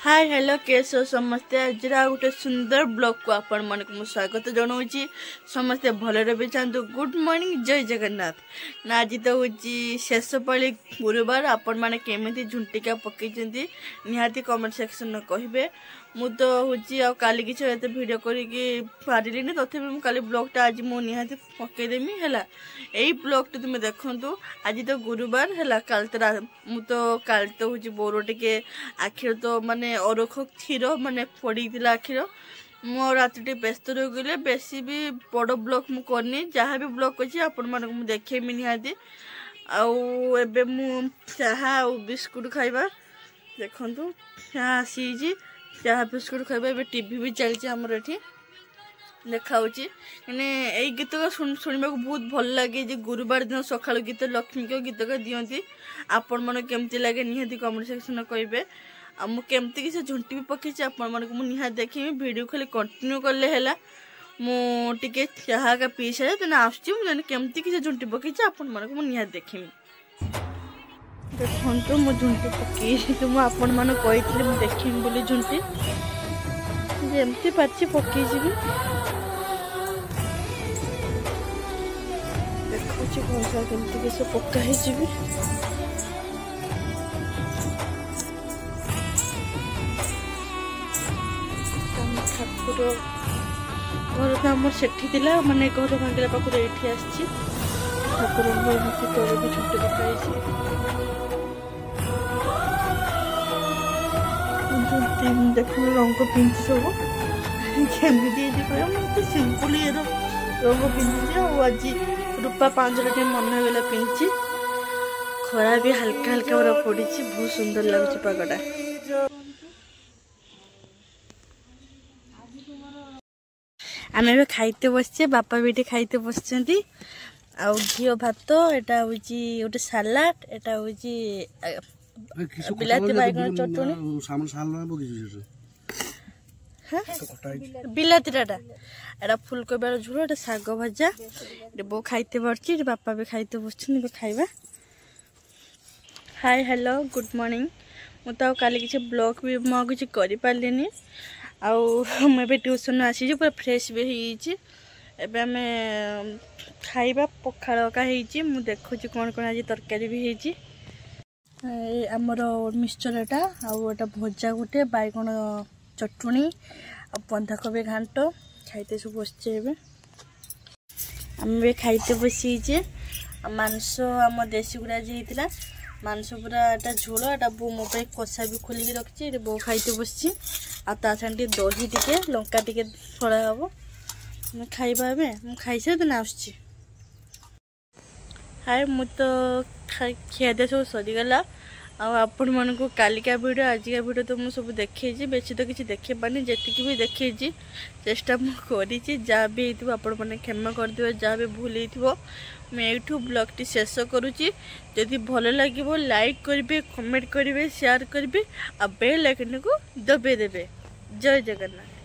Hi hello कैसे समस्ते आज गोटे सुंदर ब्लॉग को आपण मन को स्वागत जनाऊँगी समस्ते भलरे भी चाहतु गुड मॉर्निंग जय जगन्नाथ ना आज तो हूँ शेष पाली गुरुवार आपण मैंने केमी झुंटिका पकई निहाती कमेंट सेक्शन में कहे मु तो हूँ काली किसी भिडियो करपारे तथापि मुझे काली ब्लॉगटा आज मुझे निहाती पकईदेमी है यही ब्लॉगटा तुम्हें देखु आज तो गुरुवार है काल तो हूँ बोर टे आखिर तो माने अरख क्षीर माने पड़ी आखिर मो राति व्यस्त रही गले बेसी भी बड़ ब्लॉग मु करनी जहाँ भी ब्लॉग अच्छी आपण मानक मु देखेमी निहाती आबे मु चाहा बिस्कुट खाइबा देखु चाहा आसी चाहा बिस्कुट खाइबा ए टीवी भी चलती आमर ये देखा यही गीत शुणा बहुत भल लगे जे गुरुवार दिन सका गीत लक्ष्मी को गीत दिखती आपण मन केमती लगे निहाती कमेंट सेक्शन कहे मुझे किसी झुंटी भी पकई आपण मन को निहाती देखी वीडियो खाली कंटिन्यू कले है मुझे चाह का पी सारे तेना आसमती किसी झुंटी पकई आपण मन को निहाती देखी देखो मो झुंटी पकई तो मुझे मन कही देखी बोली झुंटी जमती पार्ची पकई देखो भैया केमती किसी पकाई ठाकुर घर तो आम से माने घर भांगिला पाखर ये आसी ठाकुर तले भी झुंटी पकाई देख रंग पिंधि सब केमी तो सिंपल ये रंग पिंधि आज रूपा 5 मन होगा पिंधि खरा भी हल्का हल्का पूरा पड़ी बहुत सुंदर लगुच पागटा आम ए खाइते बसचे बापा भी खाइते बस घी भात एटा हूँ गोटे सालाड एटा हूँ बिलाती बैगन चटनी बिलातीटा एटा फुलकोबी झोल एटा शाग भजा बो खाइते पड़े बापा भी खाइते बस खाइबा हाय हेलो गुड मॉर्निंग मुझे काली किसी ब्लॉग भी मुझे किसी कर पारे मुझे ट्यूशन आसी पूरा फ्रेश भी होबे आम खाइबा पखाड़ का मुझे देखुँ कौन कौन आज तरकारी भी होती आमर मिक्सचरटा आटा भजा गोटे बैगन चटनी आ बंधाकोबी घांट खाइते सब बसचे आम भी खाइते बसीचे मांस आम देसी गुड़ा होता मांस पूरा एटा झोल एटा बो मो कषा भी खोलिकी रखी बो खाइते बस आगे दही टिके लंका टिके फड़ा हम खाइबा खाई सारे दिन आस हाय मु तो खियादिया सब सरीगला आपण मन को कालिका वीडियो आजिका वीडियो तो मुझे सब देखी बेसी तो किसी देखे पानी जी भी देखी चेष्टा मुझे जहाँ भी हो आपण मैंने क्षमा करदे जहाँ भी भूल हो ब्लॉग टी शेष करुँची जदि भल लगे लाइक करेंगे कमेंट करेंगे शेयर करेंगे आ बेल आइकन को दबे देवे जय जगन्नाथ।